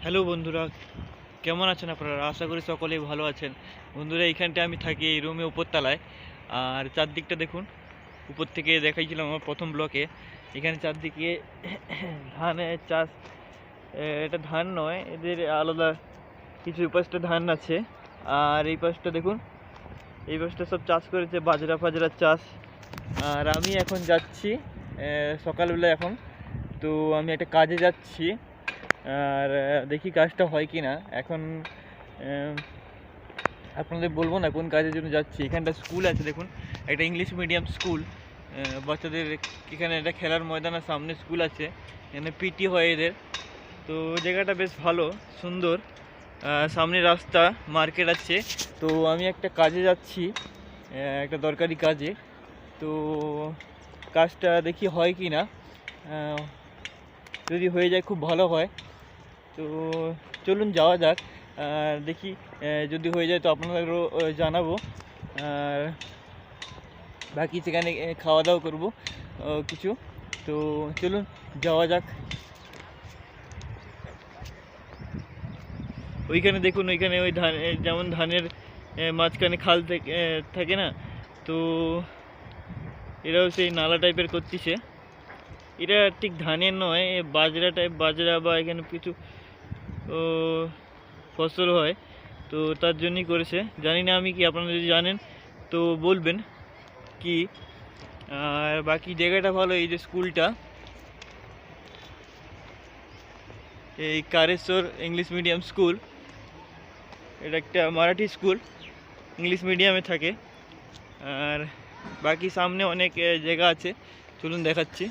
Hello বন্ধুরা, কেমন আছেন আপনারা? আশা করি সকলেই ভালো আছেন। বন্ধুরা, এইখানটা আমি থাকি এই রুমে উপরতলায়। আর চারদিকটা দেখুন, উপর থেকে দেখাইছিলাম আমার প্রথম ব্লকে। এখানে চারদিকে ধানের চাষ। এটা ধান নয়, এদের আলাদা কিছু পাশটা ধান আছে। আর এই পাশটা দেখুন, এই পাশটা সব চাষ করেছে, বাজরা ফাজরার চাষ। আর আমি এখন যাচ্ছি সকালবেলা এখন। তো আমি একটা কাজে যাচ্ছি, আর দেখি কাজটা হয় কি না। এখন আপনাদের বলবো না কোন কাজের জন্য যাচ্ছি। এখানটা স্কুল আছে দেখুন, একটা ইংলিশ মিডিয়াম স্কুল। বাচ্চাদের এখানে একটা খেলার ময়দানের সামনে স্কুল আছে, এখানে পিটি হয় এদের। তো জায়গাটা বেশ ভালো, সুন্দর। সামনে রাস্তা, মার্কেট আছে। তো আমি একটা কাজে যাচ্ছি, একটা দরকারি কাজে। তো কাজটা দেখি হয় কি না। যদি হয়ে যায় খুব ভালো হয়। তো চলুন যাওয়া যাক, দেখি যদি হয়ে যায় তো আপনাদেরও জানাবো। আর বাকি সেখানে খাওয়া দাওয়া করবো কিছু। তো চলুন যাওয়া যাক। ওইখানে দেখুন, ওইখানে ওই ধান, যেমন ধানের মাঝখানে খাল থাকে না, তো এরাও সেই নালা টাইপের করতেছে। এটা ঠিক ধানের নয়, বাজরা টাইপ, বাজরা বা এখানে কিছু ফসল হয়, তো তার জন্যই করেছে। জানি না আমি কি, আপনারা যদি জানেন তো বলবেন কি। আর বাকি জায়গাটা ভালো, এই যে স্কুলটা, এই কারেশ্বর ইংলিশ মিডিয়াম স্কুল। এটা একটা মারাঠি স্কুল, ইংলিশ মিডিয়ামে থাকে। আর বাকি সামনে অনেক জায়গা আছে, চলুন দেখাচ্ছি।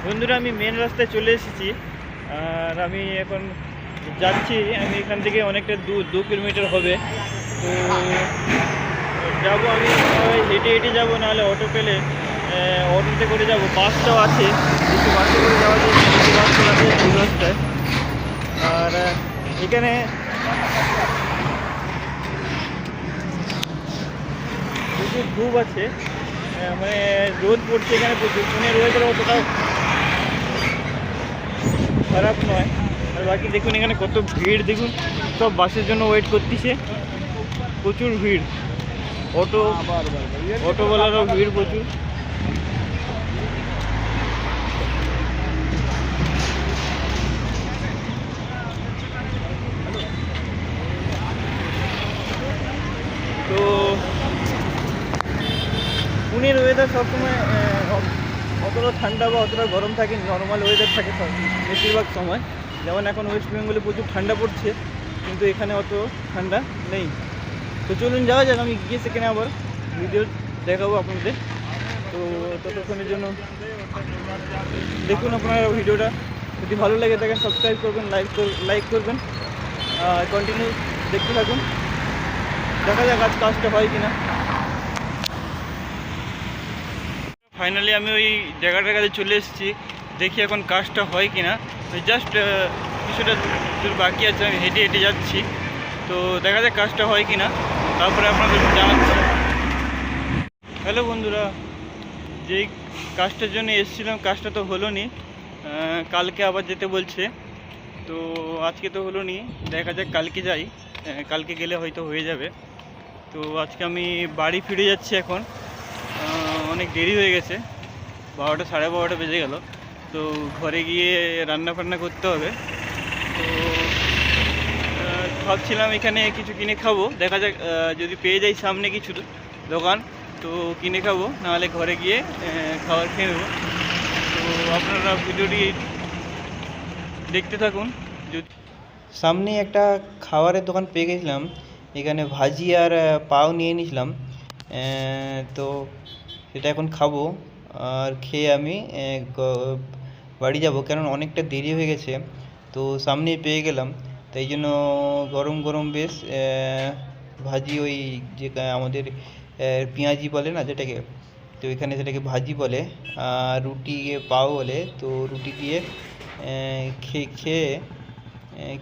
বন্ধুরা, আমি মেন রাস্তায় চলে এসেছি। আর আমি এখন যাচ্ছি, আমি এখান থেকে অনেকটা দু কিলোমিটার হবে। তো যাবো আমি, হেঁটে হেঁটে যাবো, নাহলে অটো পেলে অটোতে করে যাবো। বাসটাও আছে, কিছু বাসে করে যাওয়া যায়, কিছু বাস আছে এই রাস্তায়। আর এখানে প্রচুর ধূপ আছে, মানে রোদ পড়ছে এখানে প্রচুর। পুনের ওয়েদার অতটাও খারাপ নয়। আর বাকি দেখুন, এখানে কত ভিড় দেখুন, সব বাসের জন্য ওয়েট করতেছে, প্রচুর ভিড়। অটোওয়ালারও ভিড় প্রচুর। তো পুনের ওয়েদার সবসময় অতটা ঠান্ডা বা অতটা গরম থাকে, নর্মাল ওয়েদার থাকে বেশিরভাগ সময়। যেমন এখন ওয়েস্ট বেঙ্গলে প্রচুর ঠান্ডা পড়ছে, কিন্তু এখানে অত ঠান্ডা নেই। তো চলুন যাওয়া যাক, আমি গিয়ে সেখানে আবার ভিডিও দেখাবো আপনাদের। তো ততক্ষণের জন্য দেখুন আপনারা ভিডিওটা। যদি ভালো লাগে থাকে সাবস্ক্রাইব করবেন, লাইক করবেন, কন্টিনিউ দেখতে থাকুন। দেখা যাক আজ কাজটা হয় কিনা। ফাইনালি আমি ওই জায়গাটার কাছে চলে এসেছি, দেখি এখন কাজটা হয় কিনা। জাস্ট কিছুটা দূর বাকি আছে, আমি হেঁটে হেঁটে যাচ্ছি। তো দেখা যাক কাজটা হয় কিনা, তারপরে আপনাদের জানাচ্ছি। হ্যালো বন্ধুরা, যেই কাজটার জন্য এসেছিলাম কাজটা তো হলো নি, কালকে আবার যেতে বলছে। তো আজকে তো হলো নি, দেখা যাক কালকে যাই, কালকে গেলে হয়তো হয়ে যাবে। তো আজকে আমি বাড়ি ফিরে যাচ্ছি এখন, অনেক দেরি হয়ে গেছে, 12টা 12:30 বেজে গেল। তো ঘরে গিয়ে রান্না ফান্না করতে হবে। তো ভাবছিলাম এখানে কিছু কিনে খাবো, দেখা যাক যদি পেয়ে যাই সামনে কিছু দোকান তো কিনে খাবো, নাহলে ঘরে গিয়ে খাবার খেয়ে নেবো। তো আপনারা ভিডিওটি দেখতে থাকুন। সামনে একটা খাবারের দোকান পেয়ে গেছিলাম, এখানে ভাজি আর পাও নিয়ে নিয়েছিলাম। তো সেটা এখন খাবো, আর খেয়ে আমি বাড়ি যাব, কারণ অনেকটা দেরি হয়ে গেছে। তো সামনেই পেয়ে গেলাম, তাই জন্য গরম গরম বেশ ভাজি, ওই যে আমাদের পেঁয়াজি বলে না যেটাকে, তো এখানে সেটাকে ভাজি বলে, আর রুটি পাও বলে। তো রুটি দিয়ে খেয়ে খেয়ে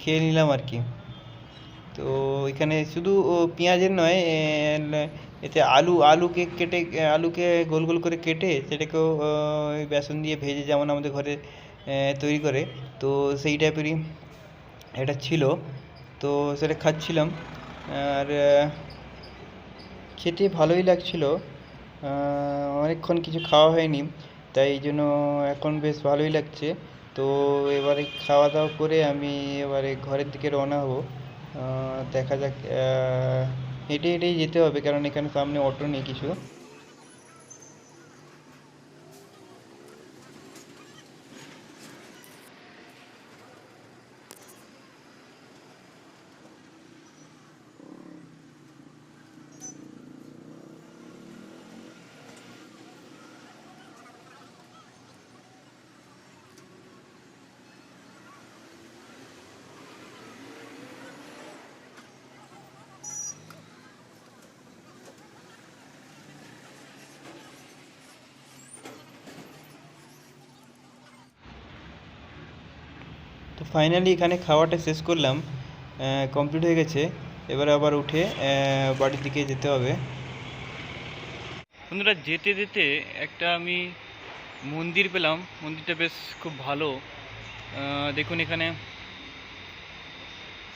খেয়ে নিলাম আর কি। তো এখানে শুধু পেঁয়াজের নয়, এতে আলুকে কেটে, আলুকে গোল গোল করে কেটে সেটাকেও ওই বেসন দিয়ে ভেজে যেমন আমাদের ঘরে তৈরি করে, তো সেই টাইপেরই এটা ছিল। তো সেটা খাচ্ছিলাম, আর খেতে ভালোই লাগছিল। অনেকক্ষণ কিছু খাওয়া হয়নি, তাই এই জন্য এখন বেশ ভালোই লাগছে। তো এবারে খাওয়া দাওয়া করে আমি এবারে ঘরের দিকে রওনা হব। দেখা যাক, হেঁটে হেঁটেই যেতে হবে, কারণ এখানে সামনে অটো নেই কিছু। তো ফাইনালি এখানে খাওয়াটা শেষ করলাম, কমপ্লিট হয়ে গেছে। এবারে আবার উঠে বাড়ির দিকে যেতে হবে। বন্ধুরা, যেতে যেতে একটা আমি মন্দির পেলাম। মন্দিরটা বেশ খুব ভালো। দেখুন, এখানে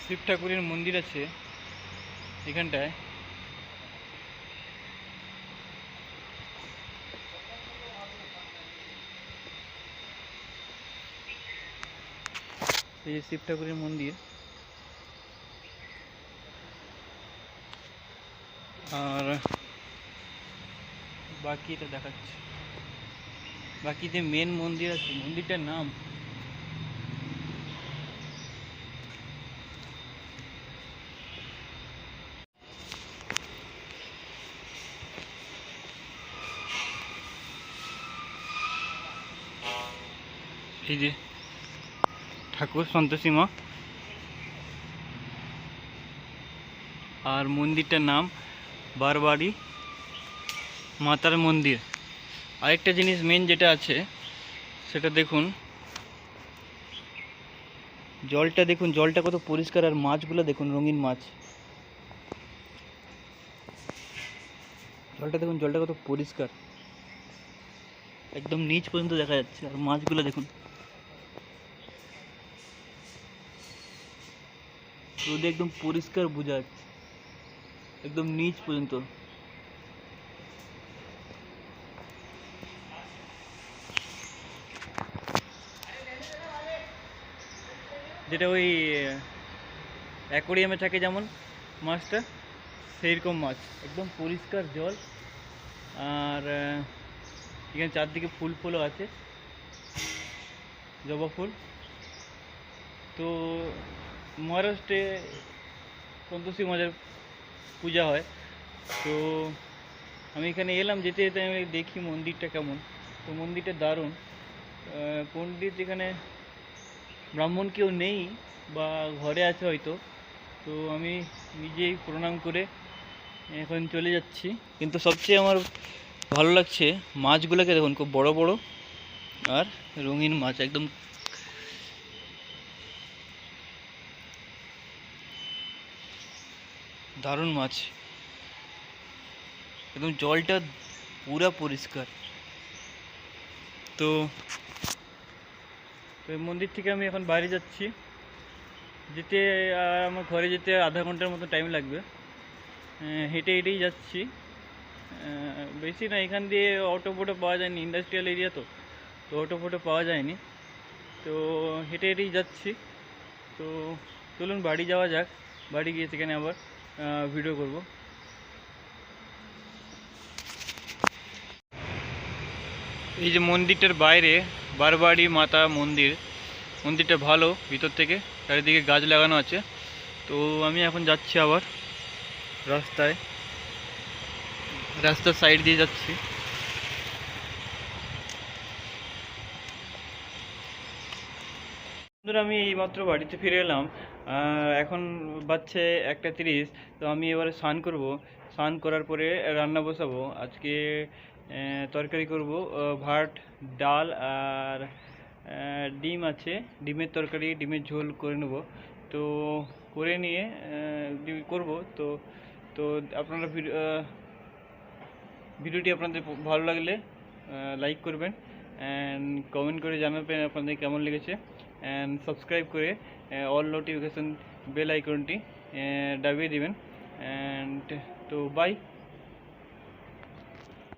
শিব ঠাকুরের মন্দির আছে এখানটায়। এই যে শিব ঠাকুরের মন্দির, আর বাকি এটা দেখাচ্ছে। বাকি যে মেন মন্দির আছে, মন্দিরটার নাম এই যে ঠাকুর সন্তোষী মা, আর মন্দিরটার নাম বারবাড়ি মাতার মন্দির। আরেকটা জিনিস মেন যেটা আছে সেটা দেখুন, জলটা দেখুন, জলটা কত পরিষ্কার, আর মাছগুলো দেখুন, রঙিন মাছ। জলটা দেখুন, জলটা কত পরিষ্কার, একদম নিচ পর্যন্ত দেখা যাচ্ছে। আর মাছগুলো দেখুন, রোদে একদম পরিষ্কার বোঝা যাচ্ছে, একদম নিচ পর্যন্ত। যেটা ওই অ্যাকোরিয়ামে থাকে যেমন মাছটা, সেইরকম মাছ, একদম পরিষ্কার জল। আর এখানে চারদিকে ফুল ফুলও আছে, জবা ফুল। তো মহারাষ্ট্রে সন্তোষী মাতার পূজা হয়। তো আমি এখানে এলাম, যেতে যেতে আমি দেখি মন্দিরটা কেমন। তো মন্দিরটা দারুণ। পণ্ডিত এখানে ব্রাহ্মণ কেউ নেই, বা ঘরে আছে হয়তো। তো আমি নিজেই প্রণাম করে এখন চলে যাচ্ছি। কিন্তু সবচেয়ে আমার ভালো লাগছে মাছগুলোকে দেখুন, খুব বড় বড় আর রঙিন মাছ, একদম দারুণ মাছ। একদম জলটা পুরা পরিষ্কার। তো এই মন্দির থেকে আমি এখন বাইরে যাচ্ছি। যেতে আমার ঘরে যেতে আধা ঘন্টার মতো টাইম লাগবে। হেঁটে হেঁটেই যাচ্ছি, বেশি না। এখান দিয়ে অটো ফটো পাওয়া যায়নি, ইন্ডাস্ট্রিয়াল এরিয়া তো, তো অটো ফটো পাওয়া যায়নি। তো হেঁটে হেঁটেই যাচ্ছি। তো চলুন বাড়ি যাওয়া যাক। বাড়ি গিয়ে সেখানে আবার ভিডিও করব। এই যে মন্দিরটার বাইরে বারবাড়ি মাতা মন্দির, মন্দিরটা ভালো ভিতর থেকে, চারিদিকে গাছ লাগানো আছে। তো আমি এখন যাচ্ছি আবার রাস্তার সাইড দিয়ে যাচ্ছি। বন্ধুরা, আমি এইমাত্র বাড়িতে ফিরে এলাম। এখন বাজছে 1:30। তো আমি এবারে স্নান করব। স্নান করার পরে রান্না বসাবো। আজকে তরকারি করব, ভাত, ডাল আর ডিম আছে, ডিমের তরকারি, ডিমের ঝোল করে নেব। তো করে নিয়ে করব। তো তো আপনারা ভিডিওটি আপনাদের ভালো লাগলে লাইক করবেন, অ্যান্ড কমেন্ট করে জানাবেন আপনাদের কেমন লেগেছে, অ্যান্ড সাবস্ক্রাইব করে অল নোটিফিকেশান বেল আইকনটি দাবিয়ে দিবেন। অ্যান্ড তো বাই।